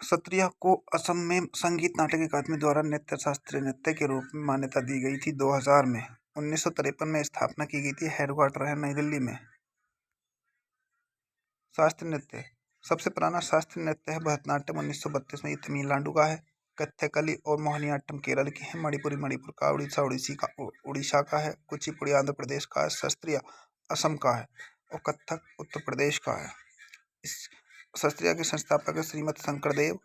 सत्रिया को असम में संगीत नाटक अकादमी द्वारा नृत्य शास्त्रीय नृत्य के रूप में मान्यता दी गई थी 2000 में। 1953 में स्थापना की गई थी। हेडक्वार्टर है नई दिल्ली में। शास्त्रीय नृत्य सबसे पुराना शास्त्रीय नृत्य है भरतनाट्यम 1932 में। ये तमिलनाडु का है। कथकली और मोहिनीअट्टम केरल की है। मणिपुरी मणिपुर का। उड़ीसा का है। कुचिपुड़ी आंध्र प्रदेश का है। शास्त्रीय असम का है और कथक उत्तर प्रदेश का है। इस शास्त्रीय के संस्थापक है श्रीमद शंकरदेव।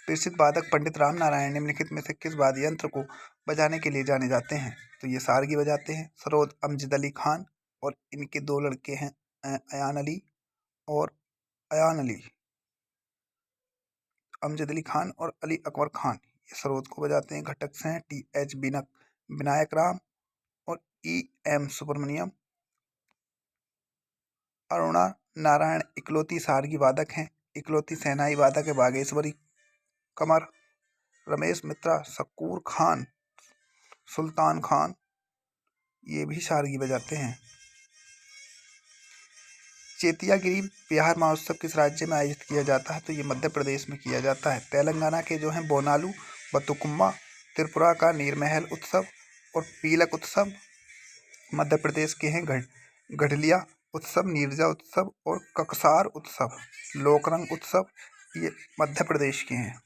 प्रसिद्ध वादक पंडित राम नारायण निम्नलिखित में से किस वाद्य यंत्र को बजाने के लिए जाने जाते हैं? तो ये सारंगी बजाते हैं। सरोद अमजद अली खान और इनके दो लड़के हैं अयान अली और अयान अली। अमजद अली खान और अली अकबर खान ये सरोद को बजाते हैं। घटक से हैं TH विनायक राम और EM सुब्रमण्यम। अरुणा नारायण इकलौती सारंगी वादक हैं। इकलौती सेनाई वादक है बागेश्वरी कमर। रमेश मित्रा शकूर खान सुल्तान खान ये भी सारंगी बजाते हैं। चेतियागिरी बिहार महोत्सव किस राज्य में आयोजित किया जाता है? तो ये मध्य प्रदेश में किया जाता है। तेलंगाना के जो हैं बोनालू बतुकुम्मा। त्रिपुरा का नीरमहल उत्सव और पीलक उत्सव। मध्य प्रदेश के हैं गढ़लिया उत्सव, नीरजा उत्सव और ककसार उत्सव। लोकरंग उत्सव ये मध्य प्रदेश के हैं।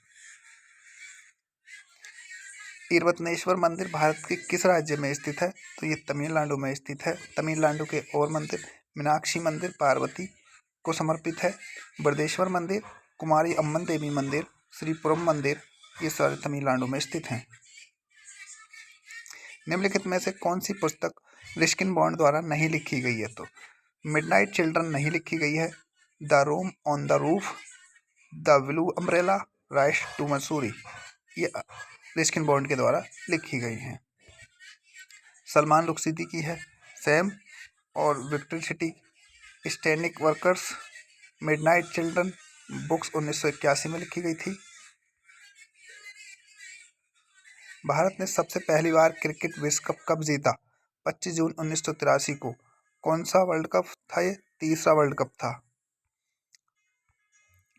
इरवतनेश्वर मंदिर भारत के किस राज्य में स्थित है? तो ये तमिलनाडु में स्थित है। तमिलनाडु के और मंदिर मीनाक्षी मंदिर पार्वती को समर्पित है। बृहदेश्वर मंदिर, कुमारी अम्मन देवी मंदिर, श्रीपुरम मंदिर ये सारे तमिलनाडु में स्थित हैं। निम्नलिखित में से कौन सी पुस्तक रिस्किन बॉन्ड द्वारा नहीं लिखी गई है? तो मिडनाइट चिल्ड्रन नहीं लिखी गई है। The room on the roof, the blue umbrella, right to Mussoorie ये रिस्किन बॉन्ड के द्वारा लिखी गई हैं। सलमान रुखसारी की है सैम और victory city, static workers, midnight children books 1981 में लिखी गई थी। भारत ने सबसे पहली बार क्रिकेट विश्व कप कब जीता? 25 जून 1983 को। कौन सा वर्ल्ड कप था ये? तीसरा वर्ल्ड कप था।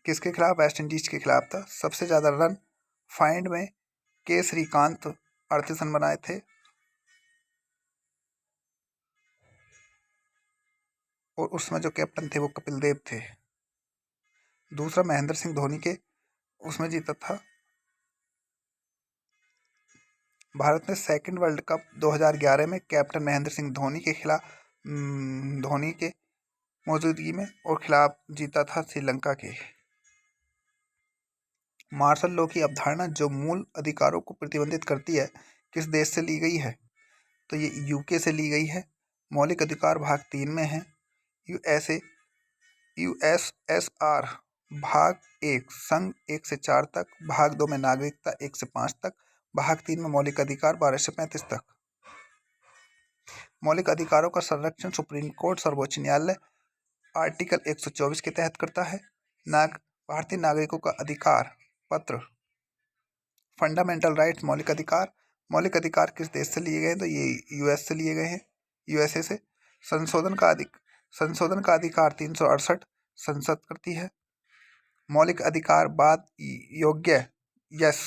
किसके खिलाफ? वेस्ट इंडीज के खिलाफ था। सबसे ज्यादा रन फाइंड में के श्रीकांत 38 रन बनाए थे और उसमें जो कैप्टन थे वो कपिल देव थे। दूसरा महेंद्र सिंह धोनी के उसमें जीता था। भारत ने सेकंड वर्ल्ड कप 2011 में कैप्टन महेंद्र सिंह धोनी के खिलाफ धोनी के मौजूदगी में और खिलाफ जीता था श्रीलंका के। मार्शल लॉ की अवधारणा जो मूल अधिकारों को प्रतिबंधित करती है किस देश से ली गई है? तो ये यूके से ली गई है। मौलिक अधिकार भाग 3 में है। USSR भाग 1 संघ 1 से 4 तक, भाग 2 में नागरिकता 1 से 5 तक, भाग 3 में मौलिक अधिकार 12 से 35 तक। मौलिक अधिकारों का संरक्षण सुप्रीम कोर्ट सर्वोच्च न्यायालय आर्टिकल 124 के तहत करता है। भारतीय नागरिकों का अधिकार पत्र फंडामेंटल राइट्स मौलिक अधिकार किस देश से लिए गए? तो ये यूएस से लिए गए हैं। यूएसए से। संशोधन का अधिकार 368 संसद करती है। मौलिक अधिकार बाद योग्य यस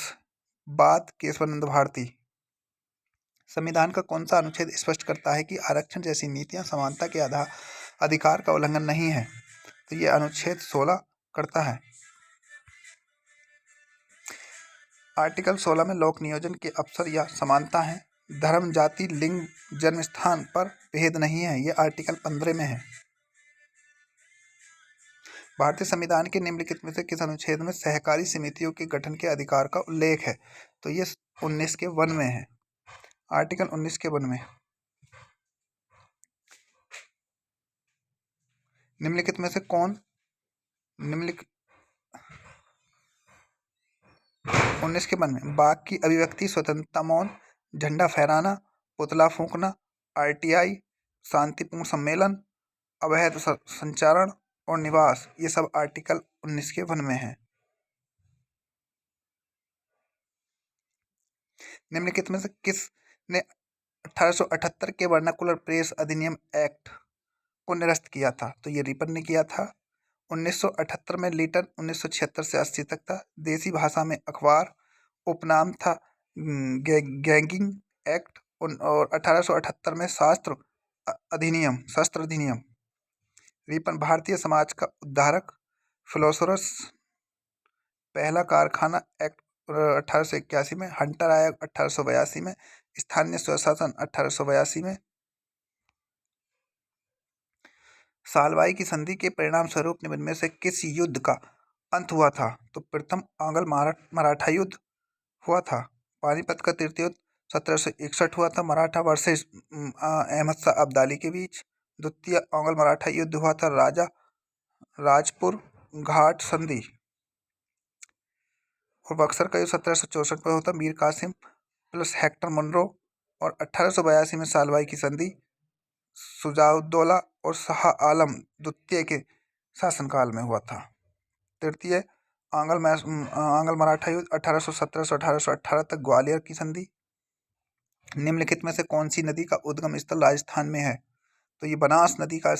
बात केशवानंद भारती। संविधान का कौन सा अनुच्छेद स्पष्ट करता है कि आरक्षण जैसी नीतियां समानता के अधिकार का उल्लंघन नहीं है? तो ये अनुच्छेद 16 करता है। आर्टिकल 16 में लोक नियोजन के अवसर या समानता है। धर्म, जाति, लिंग, जन्म स्थान पर भेद नहीं है। ये आर्टिकल 15 में है। भारतीय संविधान के निम्नलिखित में से किस अनुच्छेद में सहकारी समितियों के गठन के अधिकार का उल्लेख है? तो ये 19 के 1 में है। आर्टिकल 19 के 1 में। निम्नलिखित में से कौन 19 के 1 में बाघ की अभिव्यक्ति, स्वतंत्रता मौन, झंडा फहराना, पुतला फूंकना, RTI, शांतिपूर्ण सम्मेलन, अवैध संचारण और निवास ये सब आर्टिकल 19 के 1 में है। निम्नलिखित में से किसने 1878 के वर्नाकुलर प्रेस अधिनियम एक्ट को निरस्त किया था? तो ये रिपन ने किया था। 1978 में लीटर, 1976 से 80 तक था। देसी भाषा में अखबार, उपनाम था गैंगिंग एक्ट, और 1878 में शस्त्र अधिनियम। रिपन भारतीय समाज का उद्धारक, फिलोसोरस, पहला कारखाना एक्ट 1881 में, हंटर आयोग 1882 में, स्थानीय स्वशासन 1882 में। सालवाई की संधि के परिणाम स्वरूप निम्न में से किस युद्ध का अंत हुआ था? तो प्रथम आंग्ल मराठा युद्ध हुआ था। पानीपत का तृतीय युद्ध 1761 हुआ था, मराठा वर्सेस अहमद शाह अब्दाली के बीच। द्वितीय आंग्ल मराठा युद्ध हुआ था राजपुर घाट संधि। और बक्सर का युद्ध 1764 में होता, Mir Qasim plus Hector Munro. और 1882 में सालवाई की संधि शुजाउद्दौला और शाह आलम द्वितीय के शासनकाल में हुआ था। तृतीय आंग्ल मराठा युद्ध 1817 से 1818 तक, ग्वालियर की संधि। निम्नलिखित में से कौन सी नदी का उद्गम स्थल राजस्थान में है? तो ये बनास नदी का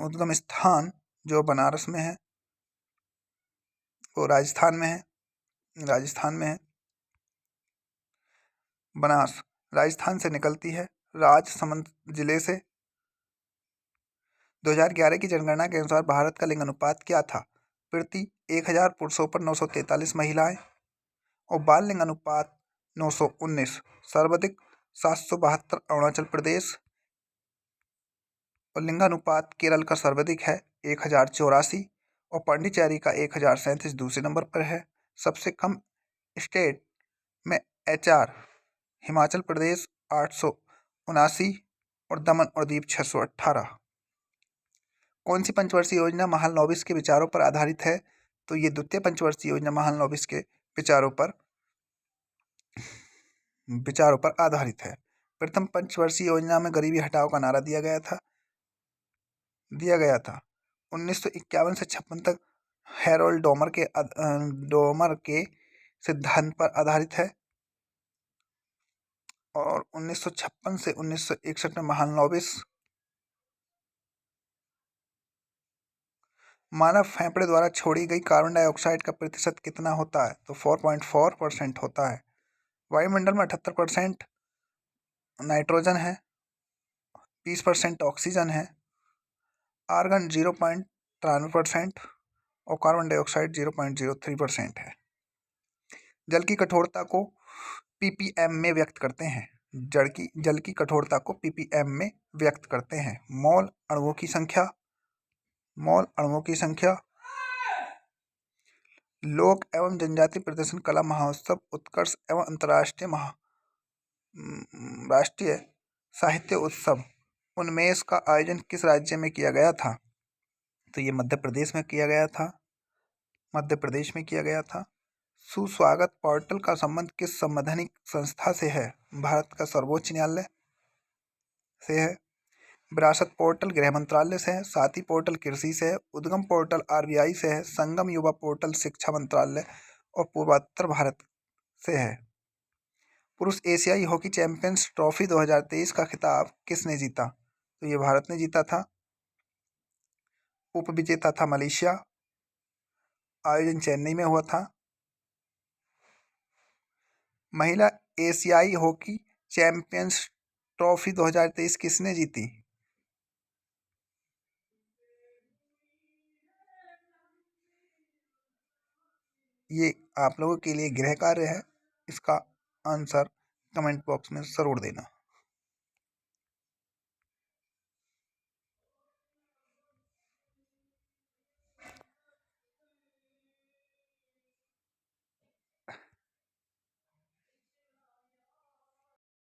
उद्गम स्थान जो बनारस में है, वो राजस्थान में है। बनास राजस्थान से निकलती है, राजसमंद जिले से। 2011 की जनगणना के अनुसार भारत का लिंग अनुपात क्या था? प्रति 1000 पुरुषों पर 943 महिलाएं। और बाल लिंग अनुपात 919। सर्वाधिक 772 अरुणाचल प्रदेश। और लिंगानुपात केरल का सर्वाधिक है 1084। और पांडिचेरी का 1037 दूसरे नंबर पर है। सबसे कम स्टेट में HR हिमाचल प्रदेश 879 और दमन और दीव 618। कौन सी पंचवर्षीय योजना महालनोबिस के विचारों पर आधारित है? तो ये द्वितीय पंचवर्षीय योजना महालनोबिस के विचारों पर आधारित है। प्रथम पंचवर्षीय योजना में गरीबी हटाओ का नारा दिया गया था। 1951 से 56 तक हैरोल्ड डोमर के सिद्धांत पर आधारित है। और 1956 से 1961 में महालनोबिस मानव फेफड़े द्वारा छोड़ी गई कार्बन डाइऑक्साइड का प्रतिशत कितना होता है? तो 4.4% होता है। वायुमंडल में 78% नाइट्रोजन है, 20% ऑक्सीजन है, आर्गन 0.93% और कार्बन डाइऑक्साइड 0.03% है। जल की कठोरता को ppm में व्यक्त करते हैं। जल की कठोरता को ppm में व्यक्त करते हैं। मोल अणुओं की संख्या। लोक एवं जनजाति प्रदर्शन कला महोत्सव, उत्कर्ष एवं अंतर्राष्ट्रीय राष्ट्रीय साहित्य उत्सव उन्मेष का आयोजन किस राज्य में किया गया था? तो ये मध्य प्रदेश में किया गया था। सुस्वागत पोर्टल का संबंध किस संवैधानिक संस्था से है? भारत का सर्वोच्च न्यायालय से है। विरासत पोर्टल गृह मंत्रालय से है। साथी पोर्टल कृषि से है। उद्गम पोर्टल RBI से है। संगम युवा पोर्टल शिक्षा मंत्रालय और पूर्वोत्तर भारत से है। पुरुष एशियाई हॉकी चैंपियंस ट्रॉफी 2023 का खिताब किसने जीता? तो ये भारत ने जीता था। उपविजेता था मलेशिया। आयोजन चेन्नई में हुआ था। महिला एशियाई हॉकी चैंपियंस ट्रॉफी 2023 किसने जीती? ये आप लोगों के लिए गृह कार्य है। इसका आंसर कमेंट बॉक्स में जरूर देना।